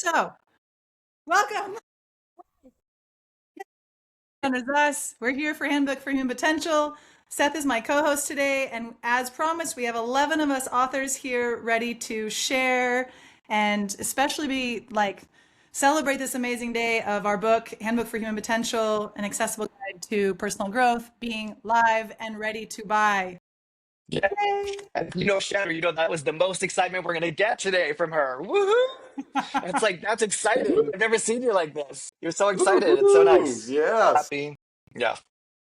So, welcome, Chandra Zas. We're here for Handbook for Human Potential. Seth is my co-host today, and as promised, we have 11 of us authors here ready to share and especially be like celebrate this amazing day of our book, Handbook for Human Potential, an accessible guide to personal growth, being live and ready to buy. Yeah. Yay! And Shannon, that was the most excitement we're gonna get today from her. Woohoo! It's like that's exciting. I've never seen you like this. You're so excited. It's so Woohoo! nice. Yes. Happy. Yeah,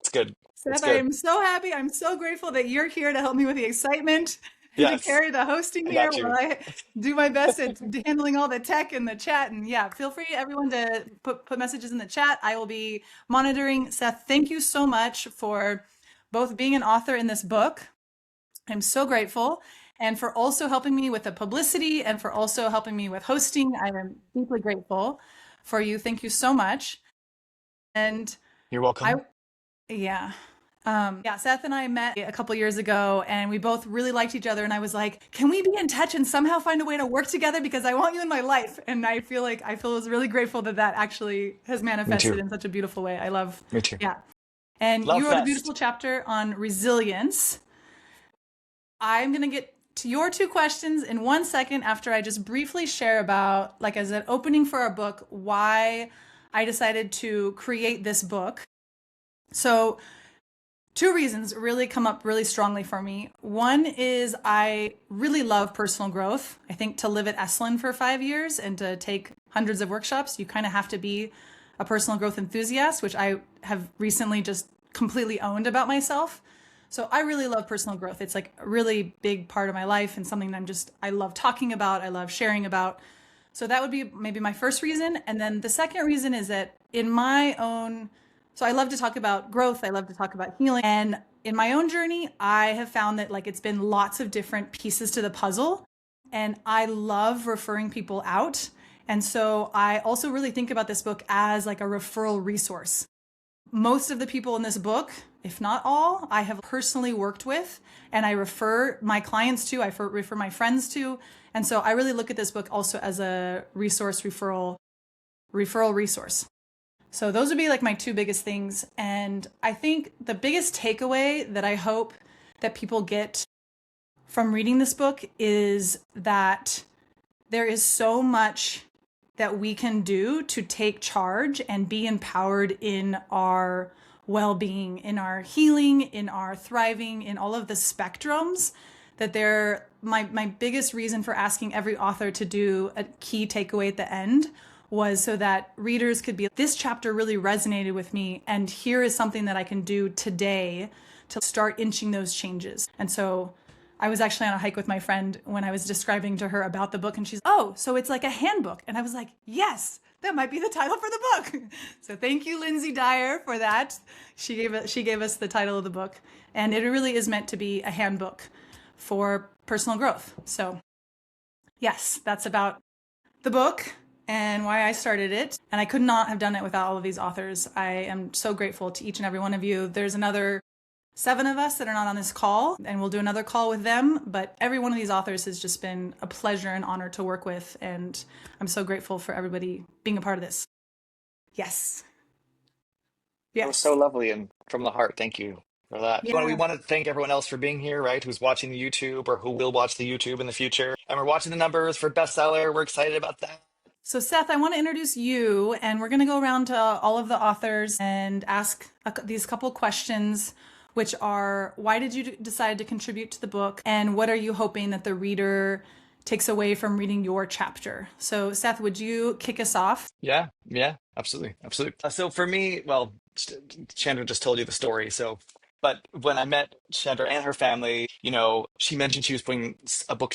it's good. It's Seth, I good. am so happy. I'm so grateful that you're here to help me with the excitement and to Yes, carry the hosting I here got while you. I do my best at handling all the tech and the chat. And yeah, feel free everyone to put messages in the chat. I will be monitoring. Seth, thank you so much for both being an author in this book. I'm so grateful. And for also helping me with the publicity and for also helping me with hosting. I am deeply grateful for you. Thank you so much. And You're I, welcome. yeah. Yeah, Seth and I met a couple years ago and we both really liked each other. And I was like, can we be in touch and somehow find a way to work together? Because I want you in my life. And I feel was really grateful that that actually has Me manifested too. in such a beautiful way. I love, Me too. yeah. And Love you wrote a fest. beautiful chapter on resilience. I'm going to get to your two questions in 1 second after I just briefly share about, like, as an opening for our book, why I decided to create this book. So, two reasons really come up really strongly for me. One is I really love personal growth. I think to live at Esalen for 5 years and to take hundreds of workshops, you kind of have to be a personal growth enthusiast, which I have recently just completely owned about myself. So I really love personal growth. It's like a really big part of my life and something that I love talking about, I love sharing about. So that would be maybe my first reason. And then the second reason is that in my own, so I love to talk about growth, I love to talk about healing. And in my own journey, I have found that like it's been lots of different pieces to the puzzle. And I love referring people out. And so I also really think about this book as like a referral resource. Most of the people in this book, if not all, I have personally worked with and I refer my clients to, I refer my friends to. And so I really look at this book also as a referral resource. So those would be like my two biggest things. And I think the biggest takeaway that I hope that people get from reading this book is that there is so much that we can do to take charge and be empowered in our well-being, in our healing, in our thriving, in all of the spectrums that they're my biggest reason for asking every author to do a key takeaway at the end was so that readers could be, this chapter really resonated with me and here is something that I can do today to start inching those changes. And so I was actually on a hike with my friend when I was describing to her about the book and she's, oh, so it's like a handbook. And I was like, yes, that might be the title for the book. So thank you, Lindsay Dyer, for that. She gave us the title of the book. And it really is meant to be a handbook for personal growth. So yes, that's about the book and why I started it. And I could not have done it without all of these authors. I am so grateful to each and every one of you. There's another 7 of us that are not on this call, and we'll do another call with them. But every one of these authors has just been a pleasure and honor to work with. And I'm so grateful for everybody being a part of this. Yes. That was Yes. so lovely and from the heart. Thank you for that. We Yeah. want to thank everyone else for being here, right? Who's watching the YouTube or who will watch the YouTube in the future. And we're watching the numbers for bestseller. We're excited about that. So, Seth, I want to introduce you, and we're going to go around to all of the authors and ask these couple questions, which are why did you decide to contribute to the book? And what are you hoping that the reader takes away from reading your chapter? So, Seth, would you kick us off? Yeah, yeah, absolutely, absolutely. So for me, well, Chandra just told you the story. So, but when I met Chandra and her family, she mentioned she was putting a book,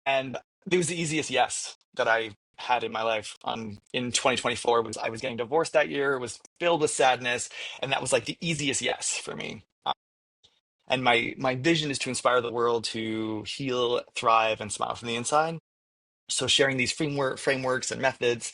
and it was the easiest yes that I had in my life. In 2024 was I was getting divorced that year. It was filled with sadness, and that was like the easiest yes for me. And my vision is to inspire the world to heal, thrive, and smile from the inside. So sharing these frameworks and methods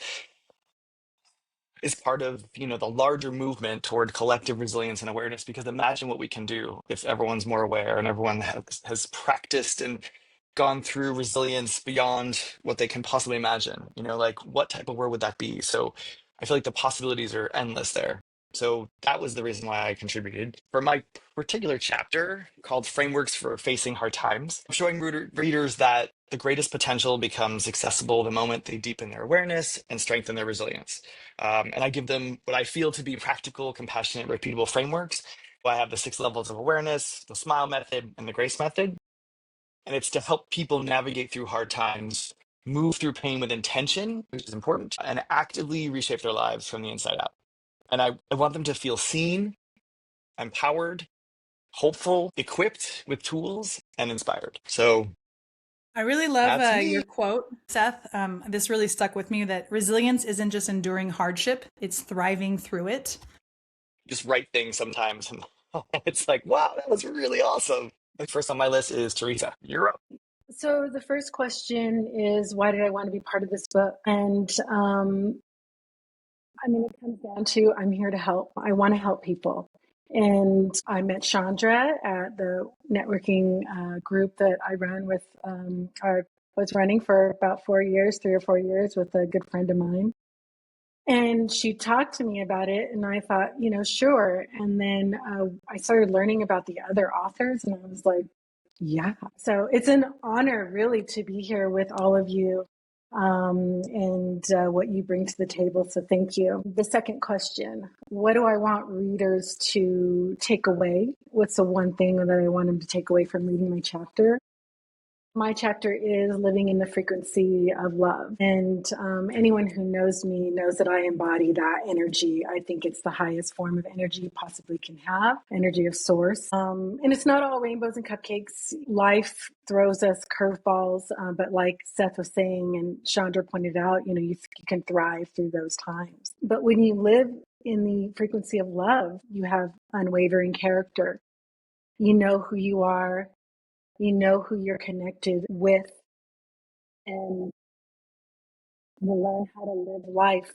is part of the larger movement toward collective resilience and awareness, because imagine what we can do if everyone's more aware and everyone has practiced and gone through resilience beyond what they can possibly imagine. You know, like what type of word would that be? So I feel like the possibilities are endless there. So that was the reason why I contributed. For my particular chapter called Frameworks for Facing Hard Times, I'm showing readers that the greatest potential becomes accessible the moment they deepen their awareness and strengthen their resilience. And I give them what I feel to be practical, compassionate, repeatable frameworks. I have the 6 levels of awareness, the SMILE method, and the GRACE method. And it's to help people navigate through hard times, move through pain with intention, which is important, and actively reshape their lives from the inside out. And I want them to feel seen, empowered, hopeful, equipped with tools, and inspired. So I really love that's your me. quote, Seth. This really stuck with me that resilience isn't just enduring hardship, it's thriving through it. Just write things sometimes. And it's like, wow, that was really awesome. First on my list is Teresa. You're up. So the first question is, why did I want to be part of this book? And I mean, it comes down to I'm here to help. I want to help people. And I met Chandra at the networking group that I ran with, or was running for about 4 years, 3 or 4 years with a good friend of mine. And she talked to me about it, and I thought, sure. And then I started learning about the other authors, and I was like, yeah. So it's an honor, really, to be here with all of you and what you bring to the table. So thank you. The second question, what do I want readers to take away? What's the one thing that I want them to take away from reading my chapter? My chapter is living in the frequency of love. And anyone who knows me knows that I embody that energy. I think it's the highest form of energy you possibly can have, energy of source. And it's not all rainbows and cupcakes. Life throws us curveballs. But like Seth was saying, and Chandra pointed out, you can thrive through those times. But when you live in the frequency of love, you have unwavering character. You know who you are. You know who you're connected with, and you learn how to live life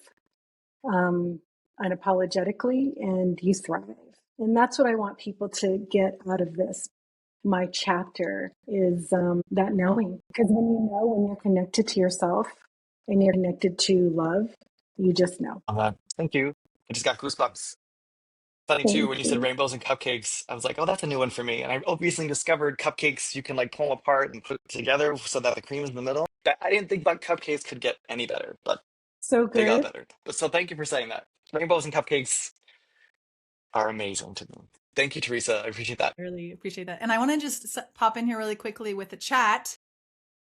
unapologetically, and you thrive. And that's what I want people to get out of this. My chapter is that knowing. Because when you're connected to yourself and you're connected to love, you just know. Thank you. I just got goosebumps. Funny too, Thank when you said you. rainbows and cupcakes, I was like, oh, that's a new one for me. And I recently discovered cupcakes you can like pull them apart and put it together so that the cream is in the middle. I didn't think about cupcakes could get any better, but So they got good. better. So thank you for saying that. Rainbows and cupcakes are amazing to me. Thank you, Teresa. I appreciate that. I really appreciate that. And I want to just pop in here really quickly with the chat.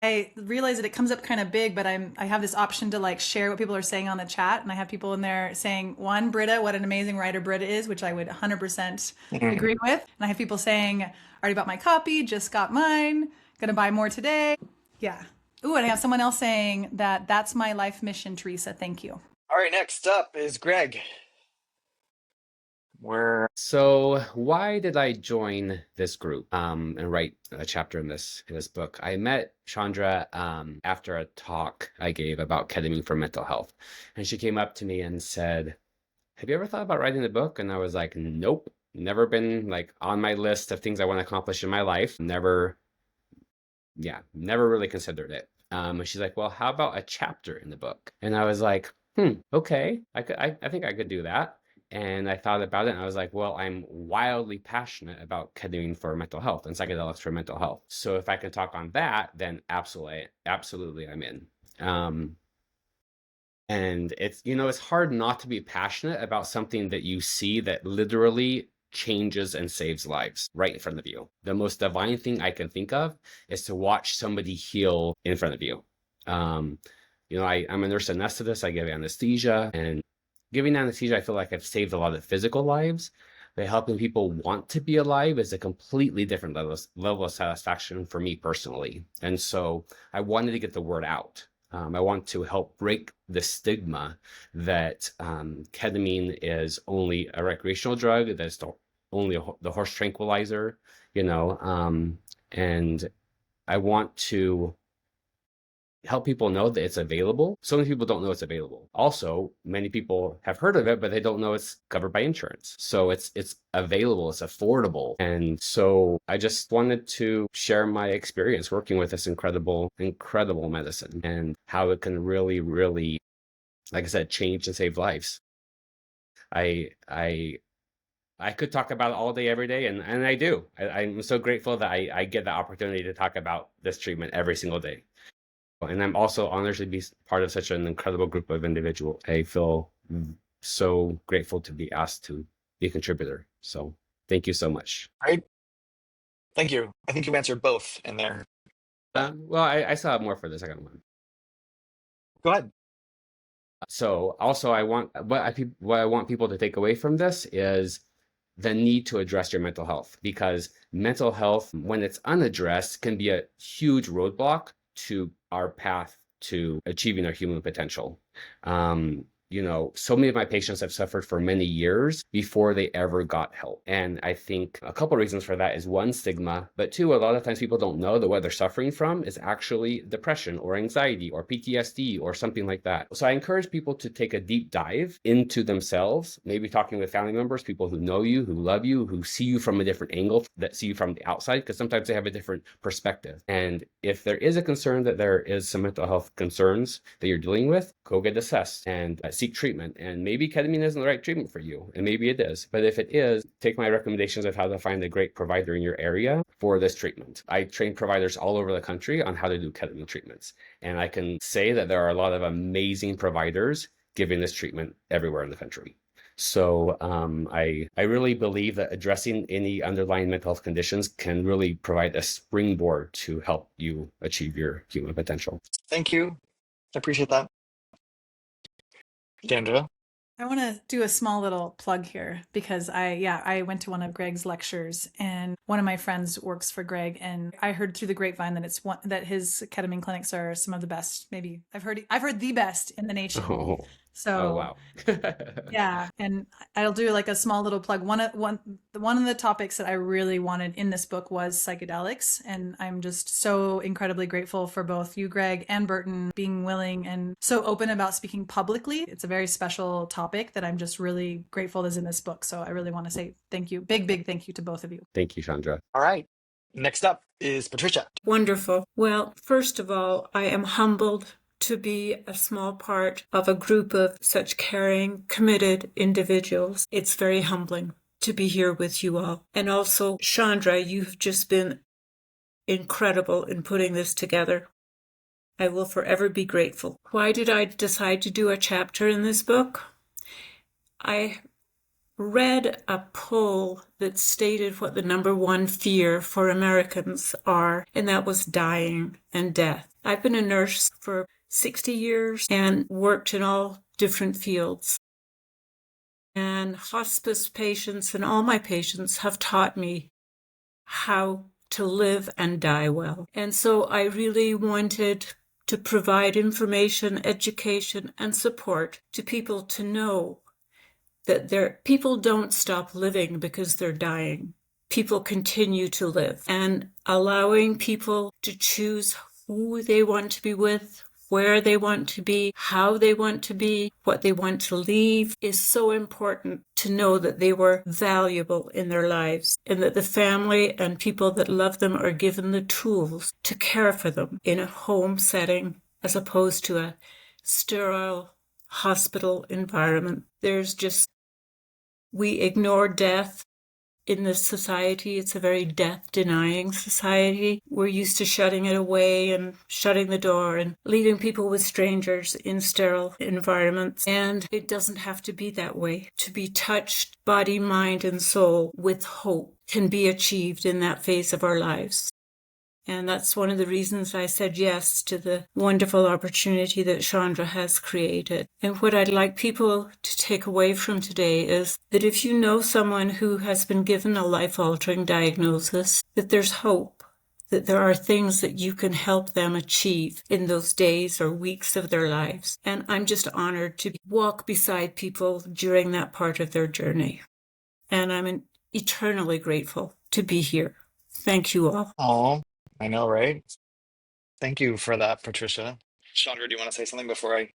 I realize that it comes up kind of big, but I have this option to like share what people are saying on the chat, and I have people in there saying, one, Britta, what an amazing writer Britta is, which I would 100% Mhm. agree with. And I have people saying, already bought my copy, just got mine, gonna buy more today. Yeah. Ooh, and I have someone else saying that that's my life mission, Teresa. Thank you. All right, next up is Greg. We're So why did I join this group and write a chapter in this book? I met Chandra after a talk I gave about ketamine for mental health, and she came up to me and said, "Have you ever thought about writing a book?" And I was like, "Nope, never been like on my list of things I want to accomplish in my life. Never really considered it." And she's like, "Well, how about a chapter in the book?" And I was like, okay, I think I could do that. And I thought about it, and I was like, well, I'm wildly passionate about ketamine for mental health and psychedelics for mental health. So if I can talk on that, then absolutely, I'm in. And it's hard not to be passionate about something that you see that literally changes and saves lives right in front of you. The most divine thing I can think of is to watch somebody heal in front of you. Um, I'm a nurse anesthetist. I give anesthesia, and giving anesthesia, I feel like I've saved a lot of physical lives. But helping people want to be alive is a completely different level of satisfaction for me personally. And so I wanted to get the word out. I want to help break the stigma that ketamine is only a recreational drug, that's only the horse tranquilizer, and I want to help people know that it's available. So many people don't know it's available. Also, many people have heard of it, but they don't know it's covered by insurance. So it's available, it's affordable. And so I just wanted to share my experience working with this incredible medicine and how it can really, really, like I said, change and save lives. I could talk about it all day, every day, and I do. I'm so grateful that I get the opportunity to talk about this treatment every single day. And I'm also honored to be part of such an incredible group of individuals. I feel so grateful to be asked to be a contributor. So thank you so much. Right. Thank you. I think you answered both in there. Well, I still have more for the second one. Go ahead. So also what I want people to take away from this is the need to address your mental health, because mental health, when it's unaddressed, can be a huge roadblock to our path to achieving our human potential. So many of my patients have suffered for many years before they ever got help. And I think a couple of reasons for that is one, stigma, but two, a lot of times people don't know that what they're suffering from is actually depression or anxiety or PTSD or something like that. So I encourage people to take a deep dive into themselves, maybe talking with family members, people who know you, who love you, who see you from a different angle, that see you from the outside, because sometimes they have a different perspective. And if there is a concern that there is some mental health concerns that you're dealing with, go get assessed and seek treatment. And maybe ketamine isn't the right treatment for you, and maybe it is. But if it is, take my recommendations of how to find a great provider in your area for this treatment. I train providers all over the country on how to do ketamine treatments. And I can say that there are a lot of amazing providers giving this treatment everywhere in the country. So I really believe that addressing any underlying mental health conditions can really provide a springboard to help you achieve your human potential. Thank you. I appreciate that. Chandra. I want to do a small little plug here because I went to one of Greg's lectures, and one of my friends works for Greg, and I heard through the grapevine that his ketamine clinics are some of the best. Maybe I've heard the best in the nation. Oh So wow. yeah, and I'll do like a small little plug. One of the topics that I really wanted in this book was psychedelics, and I'm just so incredibly grateful for both you, Greg, and Burton being willing and so open about speaking publicly. It's a very special topic that I'm just really grateful is in this book. So I really want to say thank you, big thank you to both of you. Thank you, Chandra. All right. Next up is Patricia. Wonderful. Well, first of all, I am humbled to be a small part of a group of such caring, committed individuals. It's very humbling to be here with you all. And also, Chandra, you've just been incredible in putting this together. I will forever be grateful. Why did I decide to do a chapter in this book? I read a poll that stated what the number one fear for Americans are, and that was dying and death. I've been a nurse for 60 years and worked in all different fields. And hospice patients and all my patients have taught me how to live and die well. And so I really wanted to provide information, education, and support to people to know that people don't stop living because they're dying. People continue to live. And allowing people to choose who they want to be with, where they want to be, how they want to be, what they want to leave is so important to know that they were valuable in their lives and that the family and people that love them are given the tools to care for them in a home setting as opposed to a sterile hospital environment. We ignore death in this society. It's a very death-denying society. We're used to shutting it away and shutting the door and leaving people with strangers in sterile environments. And it doesn't have to be that way. To be touched, body, mind, and soul with hope can be achieved in that phase of our lives. And that's one of the reasons I said yes to the wonderful opportunity that Chandra has created. And what I'd like people to take away from today is that if you know someone who has been given a life-altering diagnosis, that there's hope, that there are things that you can help them achieve in those days or weeks of their lives. And I'm just honored to walk beside people during that part of their journey. And I'm eternally grateful to be here. Thank you all. Oh, I know, right? Thank you for that, Patricia. Chandra, do you want to say something before I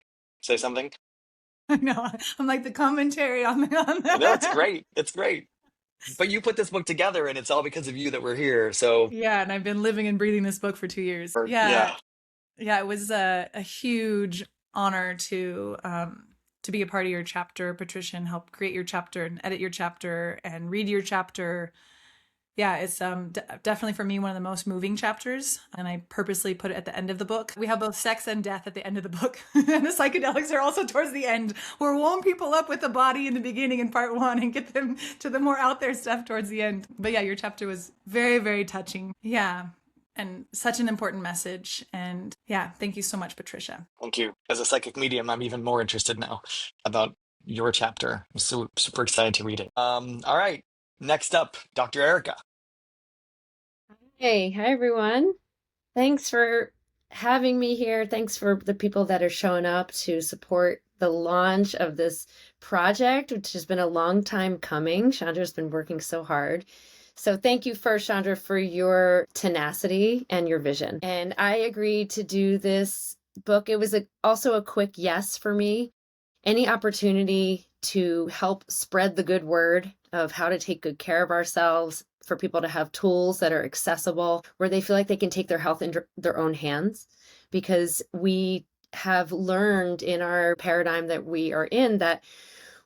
say something? I know. I'm like the commentary on No, it's the great. It's great. But you put this book together, and it's all because of you that we're here. So, Yeah, and I've been living and breathing this book for 2 years. yeah. Yeah, it was a huge honor to be a part of your chapter, Patricia, and help create your chapter and edit your chapter and read your chapter. Yeah, it's definitely for me one of the most moving chapters, and I purposely put it at the end of the book. We have both sex and death at the end of the book, and the psychedelics are also towards the end. We're warm people up with the body in the beginning in part one, and get them to the more out there stuff towards the end. But yeah, your chapter was very, very touching. Yeah, and such an important message. And yeah, thank you so much, Patricia. Thank you. As a psychic medium, I'm even more interested now about your chapter. I'm so super excited to read it. All right. Next up, Dr. Erica. Hey, hi everyone. Thanks for having me here. Thanks for the people that are showing up to support the launch of this project, which has been a long time coming. Chandra's been working so hard. So thank you first, Chandra, for your tenacity and your vision. And I agreed to do this book. It was also a quick yes for me. Any opportunity to help spread the good word of how to take good care of ourselves, for people to have tools that are accessible, where they feel like they can take their health into their own hands, because we have learned in our paradigm that we are in that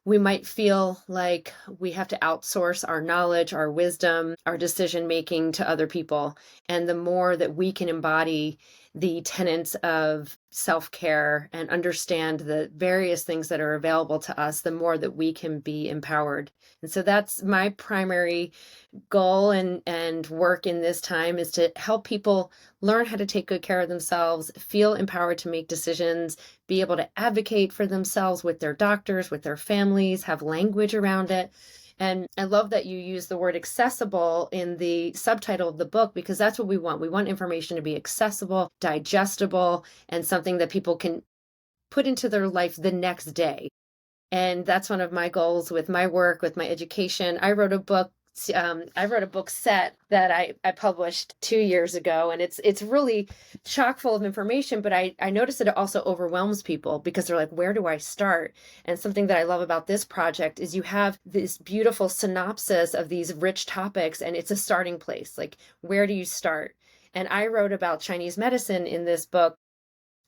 we might feel like we have to outsource our knowledge, our wisdom, our decision making to other people. And the more that we can embody the tenets of self-care and understand the various things that are available to us, the more that we can be empowered. And so that's my primary goal and work in this time, is to help people learn how to take good care of themselves, feel empowered to make decisions, be able to advocate for themselves with their doctors, with their families, have language around it. And I love that you use the word accessible in the subtitle of the book, because that's what we want. We want information to be accessible, digestible, and something that people can put into their life the next day. And that's one of my goals with my work, with my education. I wrote a book set that I published 2 years ago, and it's really chock full of information, but I noticed that it also overwhelms people, because they're like, where do I start? And something that I love about this project is you have this beautiful synopsis of these rich topics, and it's a starting place. Like, where do you start? And I wrote about Chinese medicine in this book.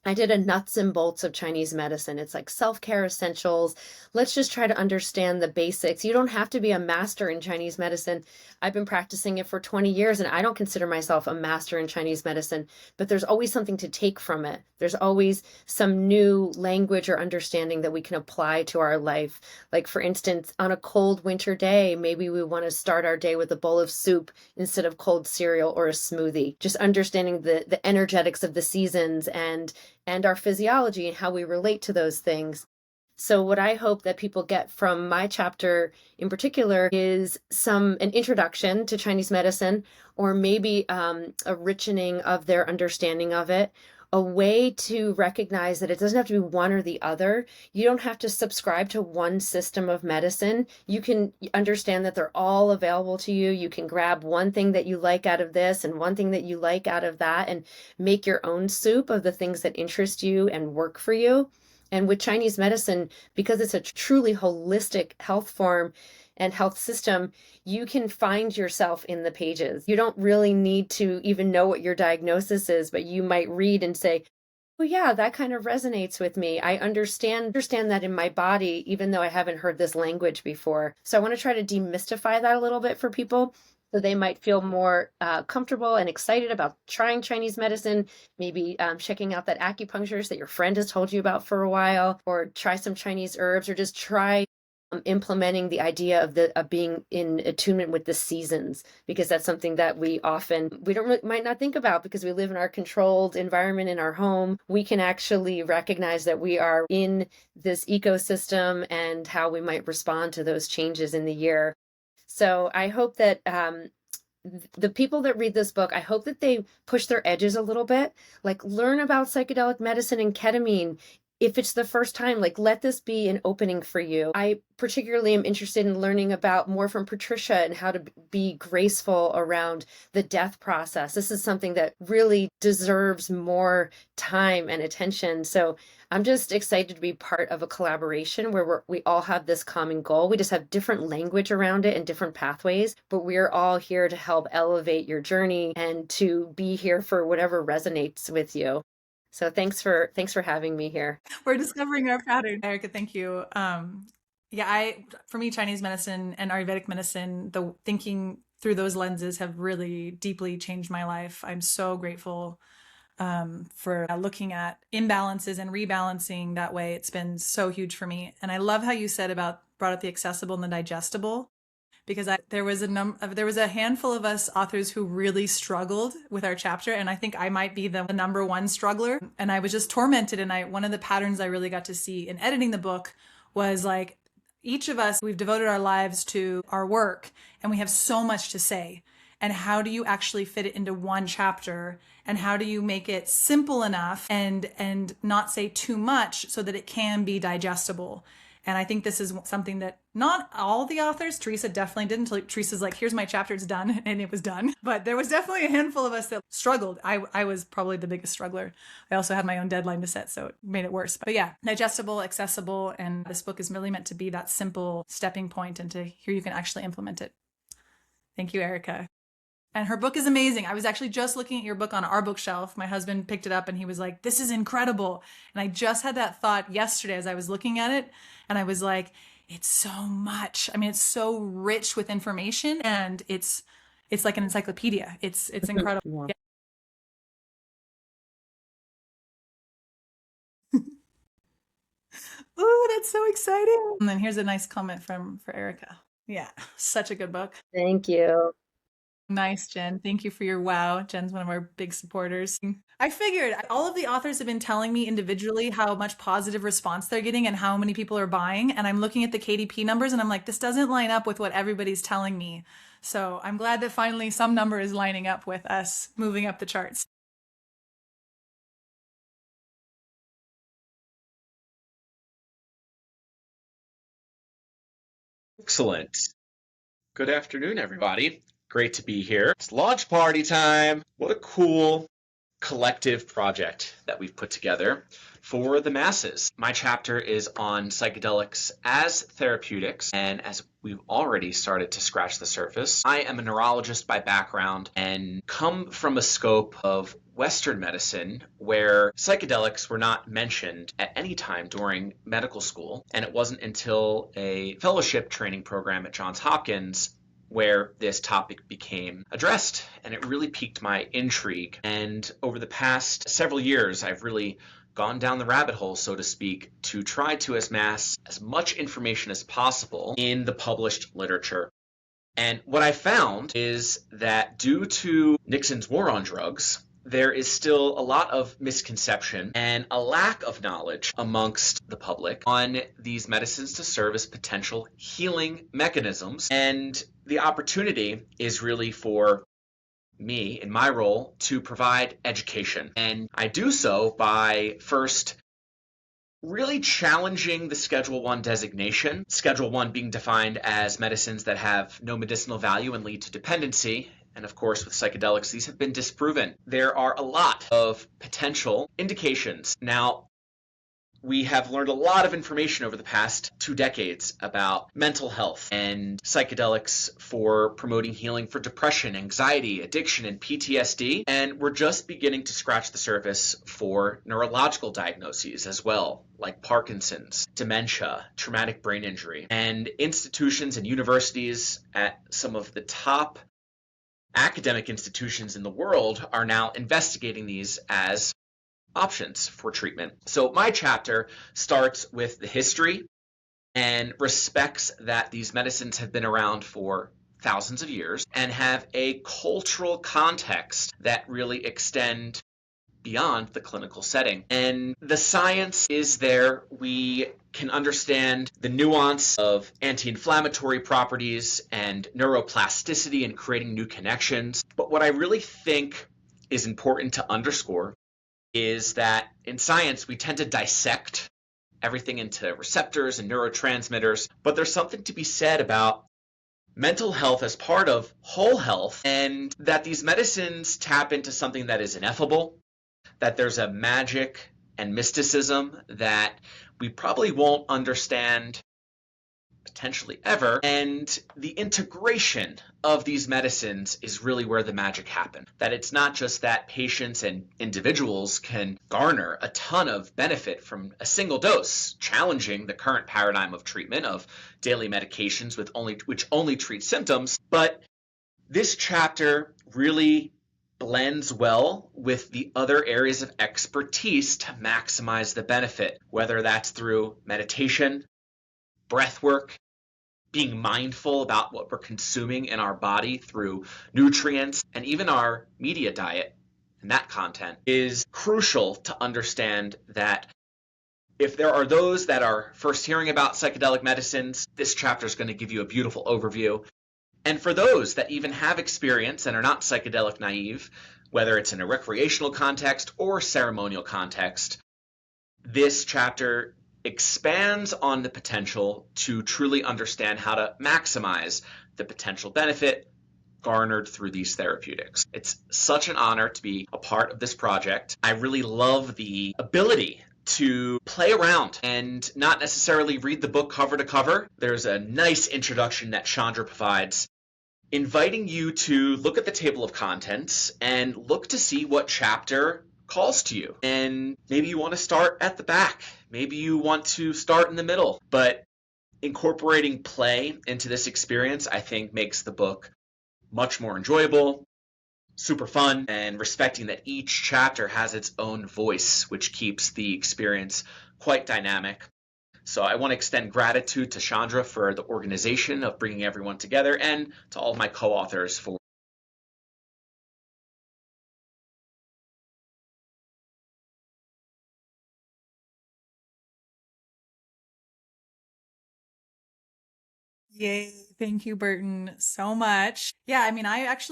I did a nuts and bolts of Chinese medicine. It's like self-care essentials. Let's just try to understand the basics. You don't have to be a master in Chinese medicine. I've been practicing it for 20 years, and I don't consider myself a master in Chinese medicine, but there's always something to take from it. There's always some new language or understanding that we can apply to our life. Like, for instance, on a cold winter day, maybe we want to start our day with a bowl of soup instead of cold cereal or a smoothie. Just understanding the energetics of the seasons and our physiology and how we relate to those things. So what I hope that people get from my chapter in particular is an introduction to Chinese medicine, or maybe a richening of their understanding of it, a way to recognize that it doesn't have to be one or the other. You don't have to subscribe to one system of medicine. You can understand that they're all available to you. You can grab one thing that you like out of this and one thing that you like out of that, and make your own soup of the things that interest you and work for you. And with Chinese medicine, because it's a truly holistic health form and health system, you can find yourself in the pages. You don't really need to even know what your diagnosis is, but you might read and say, well, yeah, that kind of resonates with me. I understand that in my body, even though I haven't heard this language before. So I want to try to demystify that a little bit for people, so they might feel more comfortable and excited about trying Chinese medicine, maybe checking out that acupuncturist that your friend has told you about for a while, or try some Chinese herbs, or just try implementing the idea of being in attunement with the seasons, because that's something that we might not think about, because we live in our controlled environment in our home. We can actually recognize that we are in this ecosystem and how we might respond to those changes in the year. So I hope that the people that read this book, I hope that they push their edges a little bit, like learn about psychedelic medicine and ketamine if it's the first time, like, let this be an opening for you. I particularly am interested in learning about more from Patricia and how to be graceful around the death process. This is something that really deserves more time and attention. So I'm just excited to be part of a collaboration where we all have this common goal. We just have different language around it and different pathways, but we're all here to help elevate your journey and to be here for whatever resonates with you. So thanks for having me here. We're discovering our pattern. Erica, thank you. Yeah, for me, Chinese medicine and Ayurvedic medicine, the thinking through those lenses have really deeply changed my life. I'm so grateful for looking at imbalances and rebalancing that way. It's been so huge for me. And I love how you brought up the accessible and the digestible, because there was a handful of us authors who really struggled with our chapter, and I think I might be the number one struggler. And I was just tormented. And one of the patterns I really got to see in editing the book was like, each of us, we've devoted our lives to our work, and we have so much to say. And how do you actually fit it into one chapter? And how do you make it simple enough and not say too much so that it can be digestible? And I think this is something that not all the authors, Teresa definitely didn't. Teresa's like, here's my chapter, it's done, and it was done. But there was definitely a handful of us that struggled. I was probably the biggest struggler. I also had my own deadline to set, so it made it worse. But yeah, digestible, accessible, and this book is really meant to be that simple stepping point into here you can actually implement it. Thank you, Erica. And her book is amazing. I was actually just looking at your book on our bookshelf. My husband picked it up and he was like, this is incredible. And I just had that thought yesterday as I was looking at it. And I was like, it's so much. I mean, it's so rich with information, and it's like an encyclopedia. It's incredible. Yeah. Ooh, that's so exciting. And then here's a nice comment for Erica. Yeah, such a good book. Thank you. Nice, Jen. Thank you for your wow. Jen's one of our big supporters. I figured all of the authors have been telling me individually how much positive response they're getting and how many people are buying. And I'm looking at the KDP numbers and I'm like, this doesn't line up with what everybody's telling me. So I'm glad that finally some number is lining up with us moving up the charts. Excellent. Good afternoon, everybody. Great to be here. It's launch party time. What a cool collective project that we've put together for the masses. My chapter is on psychedelics as therapeutics, and as we've already started to scratch the surface, I am a neurologist by background and come from a scope of Western medicine where psychedelics were not mentioned at any time during medical school, and it wasn't until a fellowship training program at Johns Hopkins where this topic became addressed, and it really piqued my intrigue. And over the past several years, I've really gone down the rabbit hole, so to speak, to try to amass as much information as possible in the published literature. And what I found is that due to Nixon's war on drugs, there is still a lot of misconception and a lack of knowledge amongst the public on these medicines to serve as potential healing mechanisms. And the opportunity is really for me, in my role, to provide education. And I do so by first really challenging the Schedule I designation, Schedule I being defined as medicines that have no medicinal value and lead to dependency. And of course, with psychedelics, these have been disproven. There are a lot of potential indications. Now, we have learned a lot of information over the past 2 decades about mental health and psychedelics for promoting healing for depression, anxiety, addiction, and PTSD. And we're just beginning to scratch the surface for neurological diagnoses as well, like Parkinson's, dementia, traumatic brain injury. And institutions and universities at some of the top academic institutions in the world are now investigating these as options for treatment. So my chapter starts with the history and respects that these medicines have been around for thousands of years and have a cultural context that really extend beyond the clinical setting. And the science is there. We can understand the nuance of anti-inflammatory properties and neuroplasticity and creating new connections. But what I really think is important to underscore is that in science, we tend to dissect everything into receptors and neurotransmitters, but there's something to be said about mental health as part of whole health, and that these medicines tap into something that is ineffable, that there's a magic and mysticism that we probably won't understand potentially ever, and the integration of these medicines is really where the magic happens. That it's not just that patients and individuals can garner a ton of benefit from a single dose, challenging the current paradigm of treatment of daily medications which only treat symptoms, but this chapter really blends well with the other areas of expertise to maximize the benefit, whether that's through meditation, breath work, being mindful about what we're consuming in our body through nutrients, and even our media diet and that content is crucial to understand that if there are those that are first hearing about psychedelic medicines, this chapter is going to give you a beautiful overview. And for those that even have experience and are not psychedelic naive, whether it's in a recreational context or ceremonial context, this chapter expands on the potential to truly understand how to maximize the potential benefit garnered through these therapeutics. It's such an honor to be a part of this project. I really love the ability to play around and not necessarily read the book cover to cover. There's a nice introduction that Chandra provides, inviting you to look at the table of contents and look to see what chapter calls to you. And maybe you want to start at the back. Maybe you want to start in the middle. But incorporating play into this experience, I think, makes the book much more enjoyable, super fun, and respecting that each chapter has its own voice, which keeps the experience quite dynamic. So I want to extend gratitude to Chandra for the organization of bringing everyone together, and to all my co-authors for Yay. Thank you, Burton, so much. Yeah, I mean,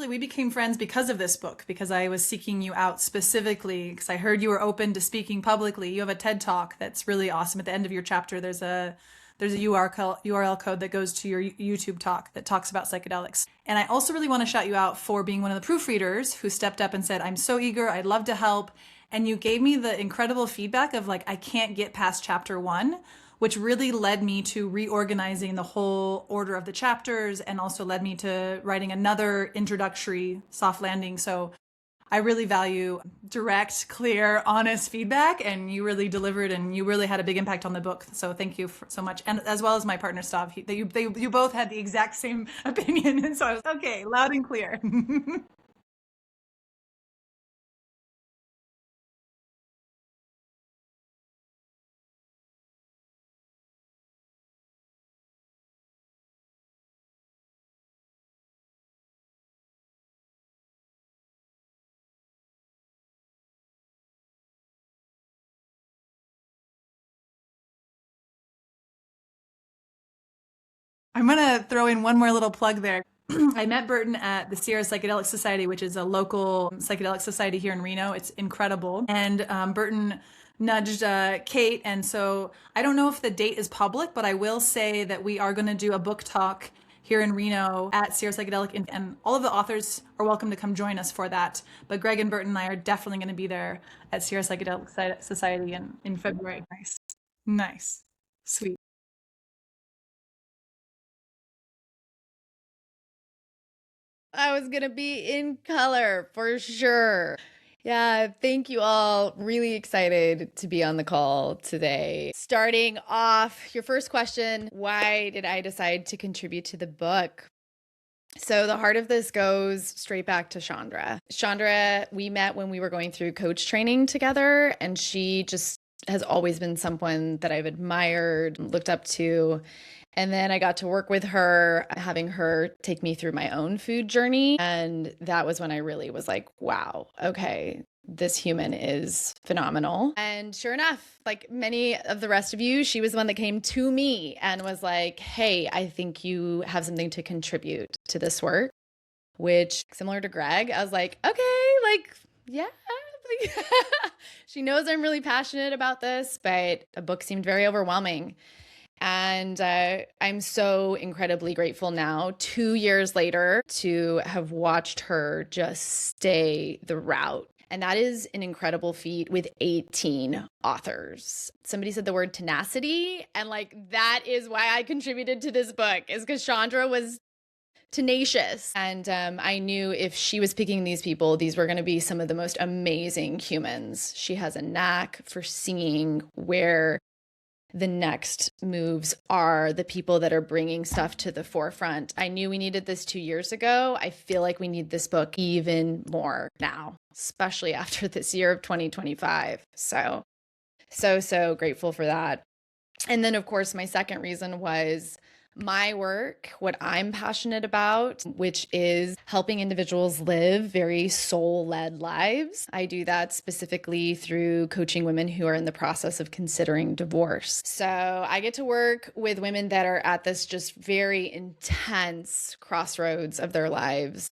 we became friends because of this book, because I was seeking you out specifically because I heard you were open to speaking publicly. You have a TED Talk that's really awesome. At the end of your chapter, there's a URL code that goes to your YouTube talk that talks about psychedelics. And I also really want to shout you out for being one of the proofreaders who stepped up and said, I'm so eager, I'd love to help. And you gave me the incredible feedback of like, I can't get past chapter 1, which really led me to reorganizing the whole order of the chapters and also led me to writing another introductory soft landing. So I really value direct, clear, honest feedback, and you really delivered, and you really had a big impact on the book. So thank you so much, and as well as my partner Stav. You both had the exact same opinion, and so I was okay, loud and clear. I'm gonna throw in one more little plug there. I met Burton at the Sierra Psychedelic Society, which is a local psychedelic society here in Reno. It's incredible. And Burton nudged Kate. And so I don't know if the date is public, but I will say that we are going to do a book talk here in Reno at Sierra Psychedelic. And all of the authors are welcome to come join us for that. But Greg and Burton and I are definitely going to be there at Sierra Psychedelic Society in February. Nice. Nice. Sweet. I was going to be in color for sure. Yeah, thank you all. Really excited to be on the call today. Starting off, your first question, why did I decide to contribute to the book? So the heart of this goes straight back to Chandra. Chandra, we met when we were going through coach training together, and she just has always been someone that I've admired, looked up to. And then I got to work with her, having her take me through my own food journey. And that was when I really was like, wow, okay, this human is phenomenal. And sure enough, like many of the rest of you, she was the one that came to me and was like, hey, I think you have something to contribute to this work, which similar to Greg, I was like, okay, like, yeah, She knows I'm really passionate about this, but a book seemed very overwhelming. And I'm so incredibly grateful now, 2 years later, to have watched her just stay the route. And that is an incredible feat with 18 authors. Somebody said the word tenacity. And like, that is why I contributed to this book, is because Chandra was tenacious. And I knew if she was picking these people, these were going to be some of the most amazing humans. She has a knack for seeing where the next moves are, the people that are bringing stuff to the forefront. I knew we needed this 2 years ago. I feel like we need this book even more now, especially after this year of 2025. So grateful for that. And then, of course, my second reason was my work, what I'm passionate about, which is helping individuals live very soul-led lives. I do that specifically through coaching women who are in the process of considering divorce. So I get to work with women that are at this just very intense crossroads of their lives.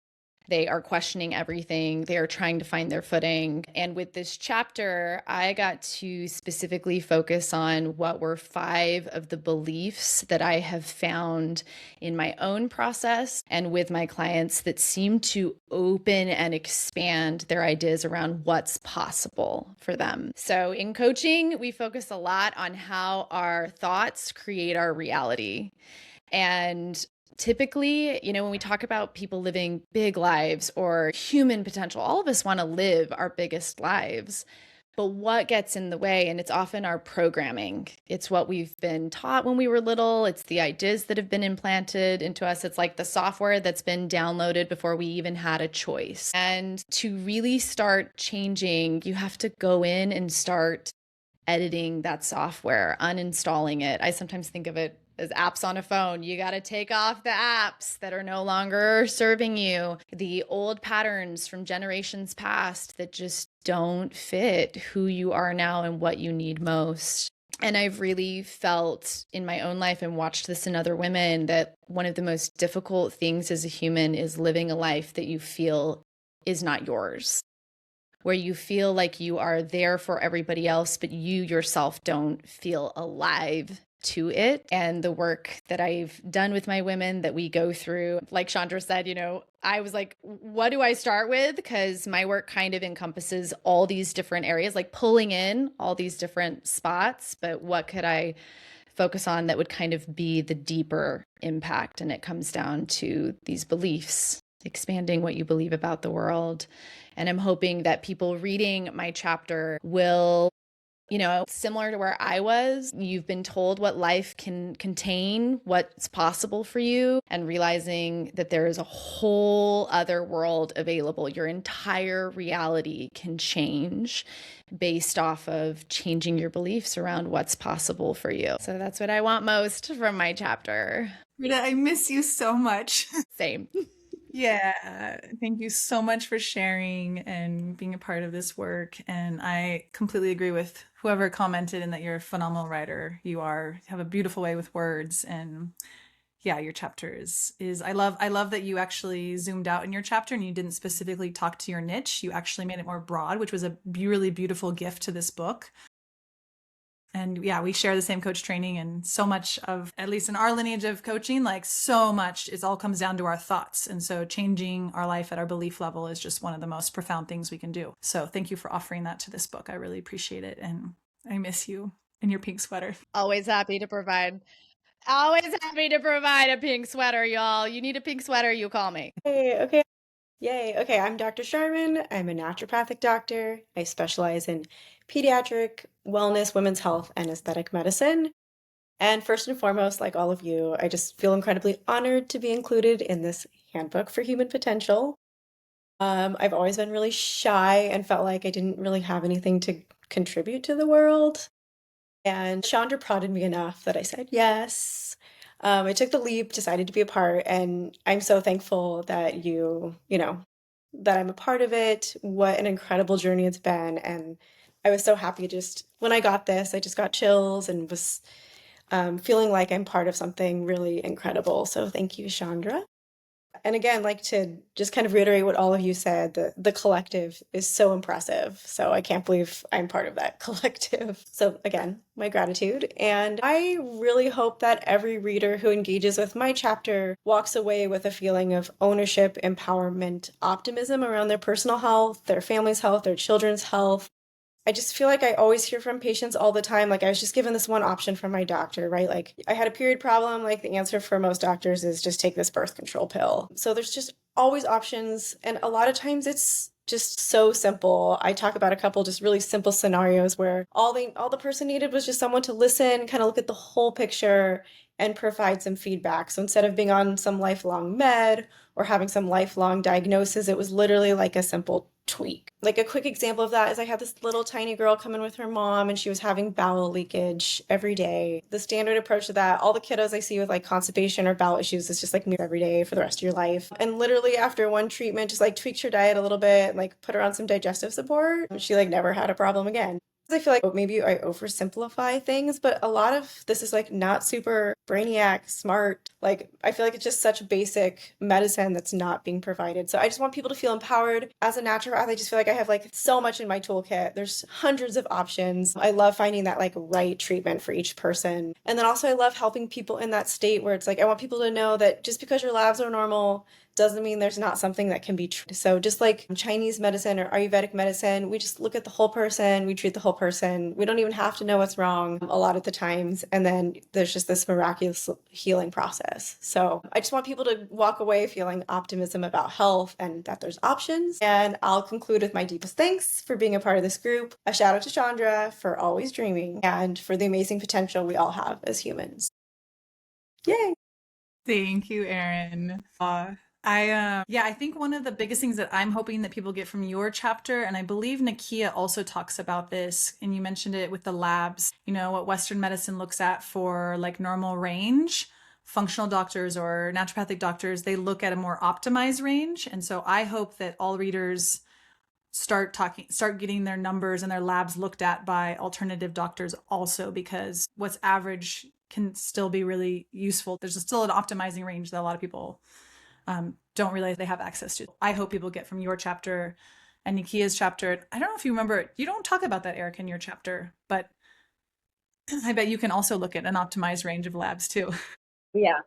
They are questioning everything. They are trying to find their footing. And with this chapter, I got to specifically focus on what were 5 of the beliefs that I have found in my own process and with my clients that seem to open and expand their ideas around what's possible for them. So in coaching, we focus a lot on how our thoughts create our reality. And typically, when we talk about people living big lives or human potential, all of us want to live our biggest lives. But what gets in the way? And it's often our programming. It's what we've been taught when we were little. It's the ideas that have been implanted into us. It's like the software that's been downloaded before we even had a choice. And to really start changing, you have to go in and start editing that software, uninstalling it. I sometimes think of it as apps on a phone. You got to take off the apps that are no longer serving you, the old patterns from generations past that just don't fit who you are now and what you need most. And I've really felt in my own life and watched this in other women that one of the most difficult things as a human is living a life that you feel is not yours, where you feel like you are there for everybody else, but you yourself don't feel alive to it. And the work that I've done with my women that we go through, like Chandra said, I was like, what do I start with? Because my work kind of encompasses all these different areas, like pulling in all these different spots, but what could I focus on that would kind of be the deeper impact? And it comes down to these beliefs, expanding what you believe about the world. And I'm hoping that people reading my chapter will, similar to where I was, you've been told what life can contain, what's possible for you, and realizing that there is a whole other world available. Your entire reality can change based off of changing your beliefs around what's possible for you. So that's what I want most from my chapter. Rita, I miss you so much. Same. Yeah, thank you so much for sharing and being a part of this work. And I completely agree with whoever commented and that you're a phenomenal writer. You have a beautiful way with words. And yeah, your chapter is I love that you actually zoomed out in your chapter and you didn't specifically talk to your niche. You actually made it more broad, which was a really beautiful gift to this book. And yeah, we share the same coach training, and so much of, at least in our lineage of coaching, like so much, it all comes down to our thoughts. And so changing our life at our belief level is just one of the most profound things we can do. So thank you for offering that to this book. I really appreciate it. And I miss you in your pink sweater. Always happy to provide. Always happy to provide a pink sweater, y'all. You need a pink sweater, you call me. Hey, okay. Yay. Okay, I'm Dr. Sharman. I'm a naturopathic doctor. I specialize in pediatric wellness, women's health, and aesthetic medicine. And first and foremost, like all of you, I just feel incredibly honored to be included in this handbook for human potential. I've always been really shy and felt like I didn't really have anything to contribute to the world. And Chandra prodded me enough that I said yes. I took the leap, decided to be a part, and I'm so thankful that that I'm a part of it. What an incredible journey it's been. And I was so happy just when I got this, I just got chills and was feeling like I'm part of something really incredible. So thank you, Chandra. And again, like to just kind of reiterate what all of you said, the collective is so impressive. So I can't believe I'm part of that collective. So again, my gratitude. And I really hope that every reader who engages with my chapter walks away with a feeling of ownership, empowerment, optimism around their personal health, their family's health, their children's health. I just feel like I always hear from patients all the time. Like I was just given this one option from my doctor, right? Like I had a period problem. Like the answer for most doctors is just take this birth control pill. So there's just always options. And a lot of times it's just so simple. I talk about a couple just really simple scenarios where all the person needed was just someone to listen, kind of look at the whole picture and provide some feedback. So instead of being on some lifelong med or having some lifelong diagnosis, it was literally like a simple tweak. Like a quick example of that is I had this little tiny girl come in with her mom and she was having bowel leakage every day. The standard approach to that, all the kiddos I see with like constipation or bowel issues, is just like every day for the rest of your life. And literally after one treatment, just like tweaked her diet a little bit, like put her on some digestive support. She like never had a problem again. I feel like maybe I oversimplify things, but a lot of this is like not super brainiac, smart. Like I feel like it's just such basic medicine that's not being provided. So I just want people to feel empowered. As a naturopath, I just feel like I have like so much in my toolkit. There's hundreds of options. I love finding that like right treatment for each person. And then also I love helping people in that state where it's like I want people to know that just because your labs are normal doesn't mean there's not something that can be true. So just like Chinese medicine or Ayurvedic medicine, we just look at the whole person, we treat the whole person. We don't even have to know what's wrong a lot of the times. And then there's just this miraculous healing process. So I just want people to walk away feeling optimism about health and that there's options. And I'll conclude with my deepest thanks for being a part of this group. A shout out to Chandra for always dreaming and for the amazing potential we all have as humans. Yay! Thank you, Erin. I think one of the biggest things that I'm hoping that people get from your chapter, and I believe Nakia also talks about this, and you mentioned it with the labs, you know, what Western medicine looks at for like normal range. Functional doctors or naturopathic doctors, they look at a more optimized range. And so I hope that all readers start getting their numbers and their labs looked at by alternative doctors also, because what's average can still be really useful. There's still an optimizing range that a lot of people don't realize they have access to. I hope people get from your chapter and Nikia's chapter. I don't know if you remember, you don't talk about that, Eric, in your chapter, but I bet you can also look at an optimized range of labs too. Yeah.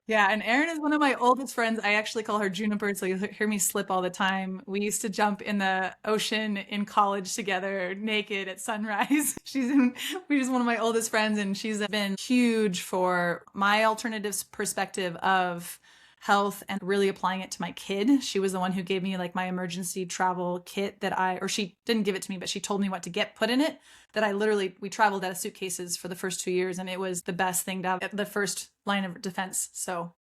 Yeah, and Erin is one of my oldest friends. I actually call her Juniper, so you'll hear me slip all the time. We used to jump in the ocean in college together, naked at sunrise. She's one of my oldest friends, and she's been huge for my alternatives perspective of health and really applying it to my kid. She was the one who gave me like my emergency travel kit or she didn't give it to me, but she told me what to get put in it, that we traveled out of suitcases for the first 2 years, and it was the best thing to have, the first line of defense. So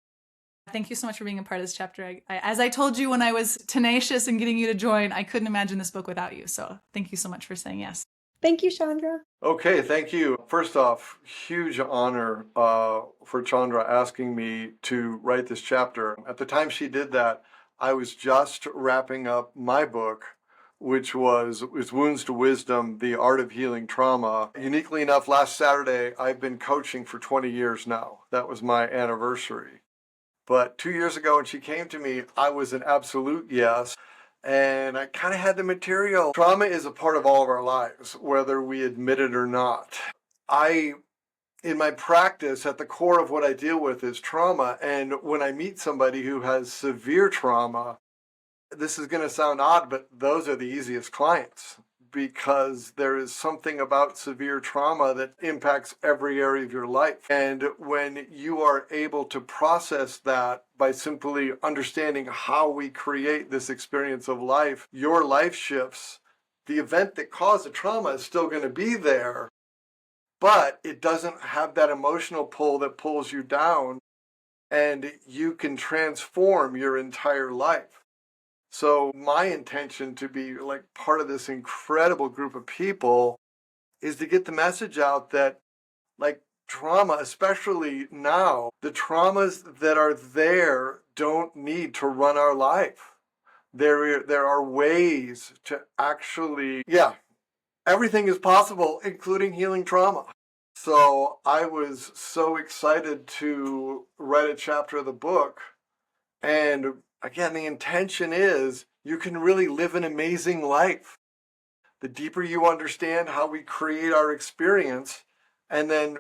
thank you so much for being a part of this chapter. As I told you when I was tenacious and getting you to join, I couldn't imagine this book without you. So thank you so much for saying yes. Thank you, Chandra. Okay, thank you. First off, huge honor for Chandra asking me to write this chapter. At the time she did that, I was just wrapping up my book, which was Wounds to Wisdom, The Art of Healing Trauma. Uniquely enough, last Saturday, I've been coaching for 20 years now. That was my anniversary. But 2 years ago when she came to me, I was an absolute yes. And I kind of had the material. Trauma is a part of all of our lives, whether we admit it or not. In my practice, at the core of what I deal with is trauma. And when I meet somebody who has severe trauma, this is going to sound odd, but those are the easiest clients, because there is something about severe trauma that impacts every area of your life. And when you are able to process that by simply understanding how we create this experience of life, your life shifts. The event that caused the trauma is still going to be there, but it doesn't have that emotional pull that pulls you down, and you can transform your entire life. So my intention to be like part of this incredible group of people is to get the message out that like trauma, especially now, the traumas that are there don't need to run our life. There are ways to actually, everything is possible, including healing trauma. So I was so excited to write a chapter of the book And again, the intention is you can really live an amazing life. The deeper you understand how we create our experience, and then,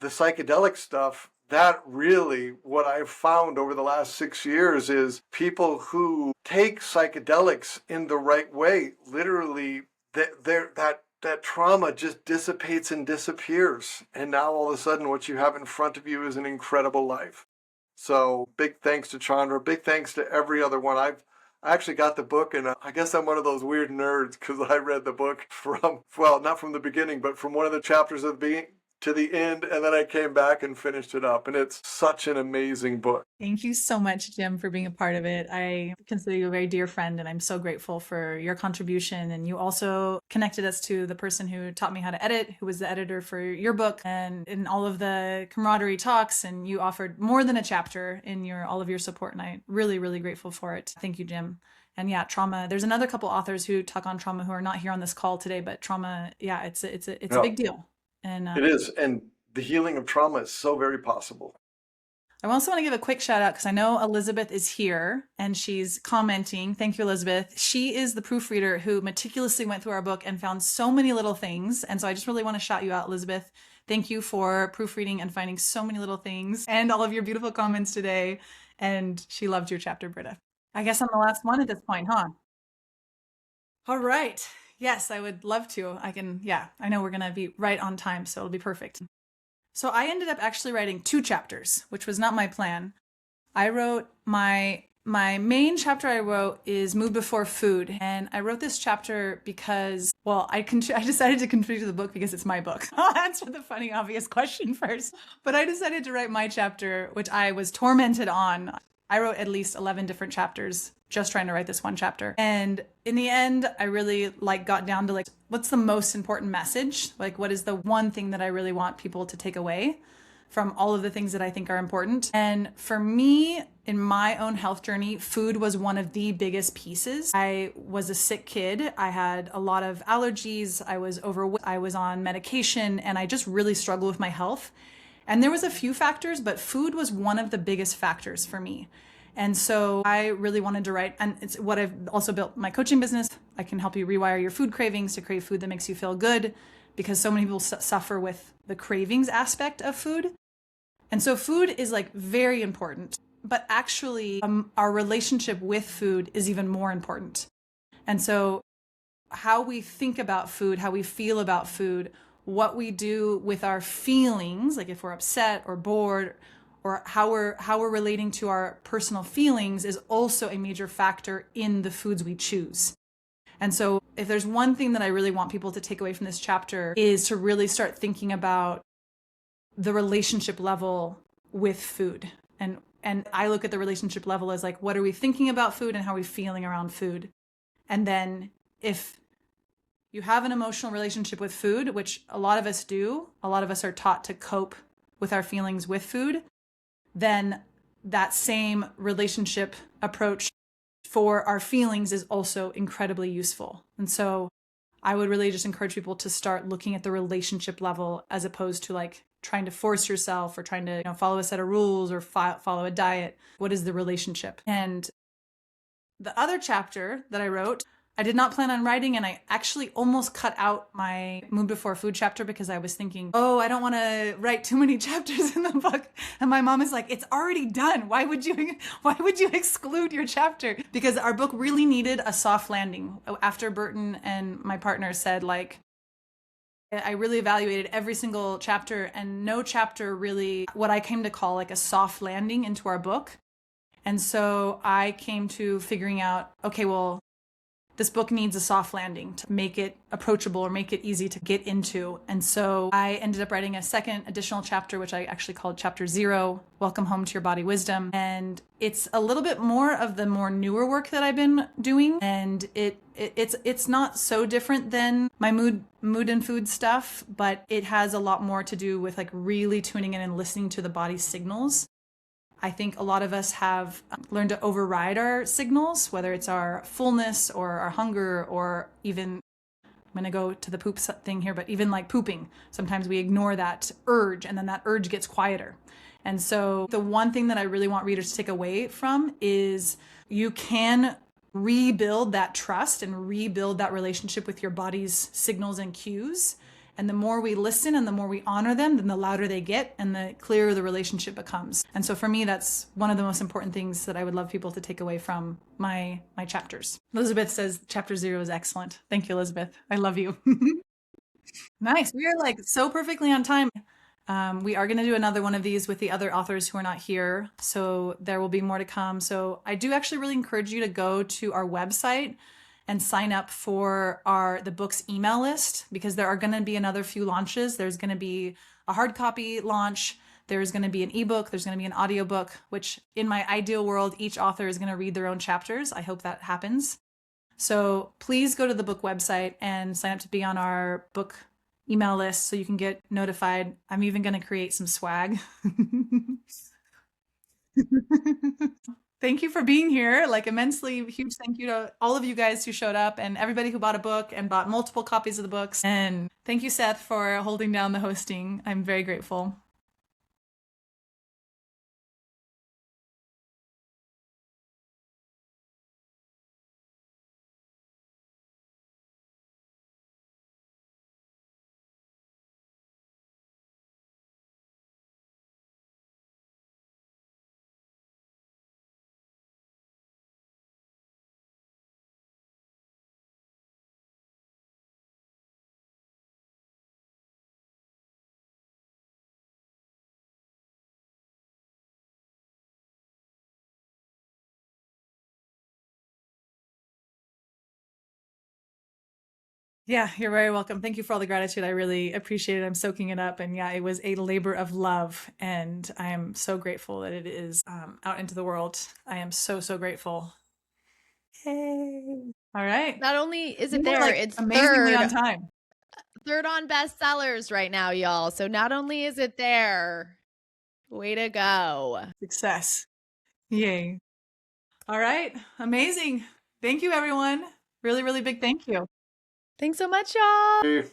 the psychedelic stuff, that really, what I've found over the last 6 years is people who take psychedelics in the right way, literally, that trauma just dissipates and disappears. And now all of a sudden, what you have in front of you is an incredible life. So big thanks to Chandra. Big thanks to every other one. I actually got the book, and I guess I'm one of those weird nerds because I read the book not from the beginning, but from one of the chapters of the beginning to the end, and then I came back and finished it up. And it's such an amazing book. Thank you so much, Jim, for being a part of it. I consider you a very dear friend, and I'm so grateful for your contribution. And you also connected us to the person who taught me how to edit, who was the editor for your book, and in all of the camaraderie talks. And you offered more than a chapter in all of your support, and I'm really, really grateful for it. Thank you, Jim. And yeah, trauma. There's another couple authors who talk on trauma who are not here on this call today, but trauma, yeah, it's a big deal. And it is, and the healing of trauma is so very possible. I also want to give a quick shout out because I know Elizabeth is here and she's commenting. Thank you, Elizabeth. She is the proofreader who meticulously went through our book and found so many little things. And so I just really want to shout you out, Elizabeth. Thank you for proofreading and finding so many little things and all of your beautiful comments today. And she loved your chapter, Britta. I guess I'm the last one at this point, huh? All right. Yes, I would love to. I know we're going to be right on time, so it'll be perfect. So I ended up actually writing 2 chapters, which was not my plan. I wrote my main chapter I wrote is Mood Before Food. And I wrote this chapter because, I decided to contribute to the book because it's my book. I'll answer the funny, obvious question first. But I decided to write my chapter, which I was tormented on. I wrote at least 11 different chapters just trying to write this one chapter. And in the end, I really got down to what's the most important message? What is the one thing that I really want people to take away from all of the things that I think are important? And for me, in my own health journey, food was one of the biggest pieces. I was a sick kid. I had a lot of allergies. I was overweight. I was on medication, and I just really struggled with my health. And there was a few factors, but food was one of the biggest factors for me. And so I really wanted to write, and it's what I've also built my coaching business. I can help you rewire your food cravings to crave food that makes you feel good, because so many people suffer with the cravings aspect of food. And so food is very important, but actually our relationship with food is even more important. And so how we think about food, how we feel about food, what we do with our feelings, if we're upset or bored, or how we're relating to our personal feelings, is also a major factor in the foods we choose. And so if there's one thing that I really want people to take away from this chapter, is to really start thinking about the relationship level with food. And I look at the relationship level as what are we thinking about food and how are we feeling around food? And then if you have an emotional relationship with food, which a lot of us do, a lot of us are taught to cope with our feelings with food, then that same relationship approach for our feelings is also incredibly useful. And so I would really just encourage people to start looking at the relationship level as opposed to trying to force yourself or trying to follow a set of rules or follow a diet. What is the relationship? And the other chapter that I wrote, I did not plan on writing, and I actually almost cut out my Mood Before Food chapter because I was thinking, I don't want to write too many chapters in the book. And my mom is like, it's already done. Why would you exclude your chapter? Because our book really needed a soft landing. After Burton and my partner said, I really evaluated every single chapter, and no chapter really what I came to call a soft landing into our book. And so I came to figuring out, okay, well, this book needs a soft landing to make it approachable or make it easy to get into. And so I ended up writing a second additional chapter, which I actually called Chapter 0, Welcome Home to Your Body Wisdom. And it's a little bit more of the more newer work that I've been doing. And it's not so different than my mood and food stuff, but it has a lot more to do with really tuning in and listening to the body's signals. I think a lot of us have learned to override our signals, whether it's our fullness or our hunger or even going to go to the poop thing here, but even like pooping, sometimes we ignore that urge and then that urge gets quieter. And so the one thing that I really want readers to take away from is you can rebuild that trust and rebuild that relationship with your body's signals and cues. And the more we listen and the more we honor them, then the louder they get and the clearer the relationship becomes. And so for me, that's one of the most important things that I would love people to take away from my chapters. Elizabeth says chapter 0 is excellent. Thank you, Elizabeth. I love you. Nice. We are like so perfectly on time. We are going to do another one of these with the other authors who are not here. So there will be more to come. So I do actually really encourage you to go to our website and sign up for the book's email list, because there are going to be another few launches. There's going to be a hard copy launch. There's going to be an ebook. There's going to be an audiobook, which in my ideal world, each author is going to read their own chapters. I hope that happens. So please go to the book website and sign up to be on our book email list so you can get notified. I'm even going to create some swag. Thank you for being here. Like, immensely huge thank you to all of you guys who showed up and everybody who bought a book and bought multiple copies of the books. And thank you, Seth, for holding down the hosting. I'm very grateful. Yeah, you're very welcome. Thank you for all the gratitude. I really appreciate it. I'm soaking it up. And yeah, it was a labor of love. And I am so grateful that it is out into the world. I am so, so grateful. Yay. All right. Not only is it We're, there, like, it's amazingly on time. third on bestsellers right now, y'all. So not only is it there, way to go. Success. Yay. All right. Amazing. Thank you, everyone. Really, really big thank you. Thanks so much, y'all. Hey.